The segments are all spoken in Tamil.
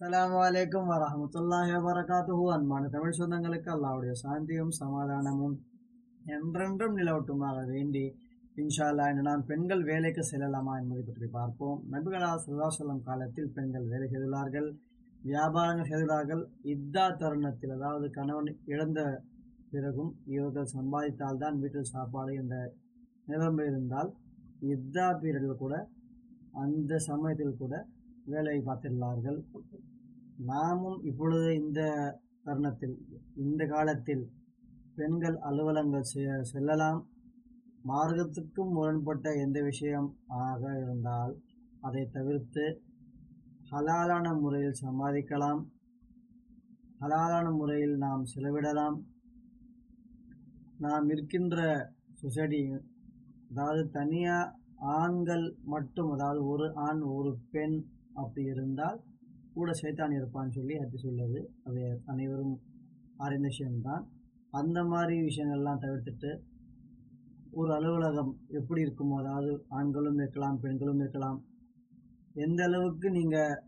அஸ்ஸலாமு அலைக்கும் வரஹ்மத்துல்லாஹி வபரகாத்துஹு. அன்பான தமிழ் சொந்தங்களுக்கு அல்லாஹ்வுடைய சாந்தியும் சமாதானமும் என்றென்றும் நிலவட்டுமாக வேண்டி இன்ஷா அல்லாஹ் இன்று நாம் பெண்கள் வேலைக்கு செல்லலாமா என்பதை பற்றி பார்ப்போம். நபிகளார் ஸல்லல்லாஹு அலைஹி வஸல்லம் காலத்தில் பெண்கள் வேலை செய்துள்ளார்கள், வியாபாரங்கள் செய்துள்ளார்கள். இத்தா தருணத்தில், அதாவது கணவன் இழந்த பிறகும் இவர்கள் சம்பாதித்தால்தான் வீட்டில் சாப்பாடு என்ற நிலைமை இருந்தால் இத்தா பீரியடில் கூட, அந்த சமயத்தில் கூட வேலை பார்த்துள்ளார்கள். நாமும் இப்பொழுது இந்த தருணத்தில், இந்த காலத்தில் பெண்கள் அலுவலகங்கள் செல்லலாம். மார்க்கத்துக்கும் முரண்பட்ட எந்த விஷயம் ஆக இருந்தால் அதை தவிர்த்து ஹலாலான முறையில் சம்பாதிக்கலாம், ஹலாலான முறையில் நாம் செலவிடலாம். நாம் இருக்கின்ற சொசைட்டி, அதாவது தனியாக ஆண்கள் மட்டும், அதாவது ஒரு ஆண் ஒரு பெண் அப்படி இருந்தால் கூட சைத்தான் இருப்பான்னு சொல்லி அது சொல்லுது. அது அனைவரும் அறிந்த விஷயம்தான். அந்த மாதிரி விஷயங்கள்லாம் தவிர்த்துட்டு ஒரு அலுவலகம் எப்படி இருக்குமோ, அதாவது ஆண்களும் இருக்கலாம் பெண்களும் இருக்கலாம், எந்த அளவுக்கு நீங்கள்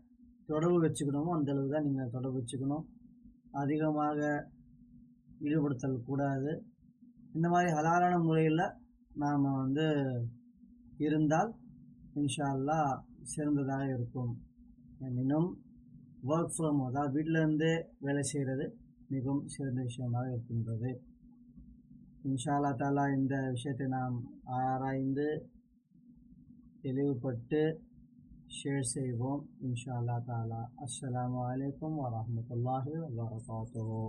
தொடர்பு வச்சுக்கணுமோ அந்த அளவு தான் நீங்கள் தொடர்பு வச்சுக்கணும். அதிகமாக ஈடுபடுத்தல் கூடாது. இந்த மாதிரி ஹலாலான முறையில் நாம் இருந்தால் இன்ஷா அல்லாஹ் சிறந்ததாக இருக்கும். எனினும் ஒர்க் ஃப்ரம், அதாவது வீட்டிலேருந்தே வேலை செய்கிறது மிகவும் சிறந்த விஷயமாக இருக்கின்றது. இன்ஷா அல்லாஹ் தாலா இந்த விஷயத்தை நாம் ஆராய்ந்து தெளிவுபட்டு ஷேர் செய்வோம் இன்ஷா அல்லாஹ் தாலா. அஸ்ஸலாமு அலைக்கும் வரஹ்மத்துல்லாஹி வபரகாத்துஹு.